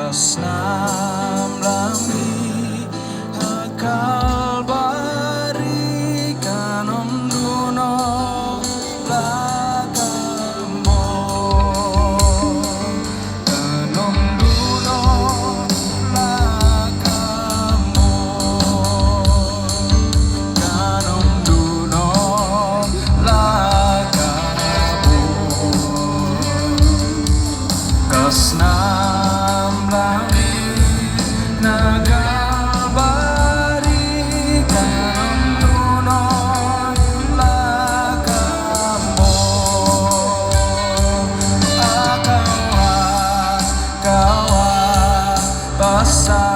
Kasnam lami hakal barikan duno lakamo kanom duno lakamo kanom duno lakamo kasnam lami nagabarikan duno lakamo akawa kawa basa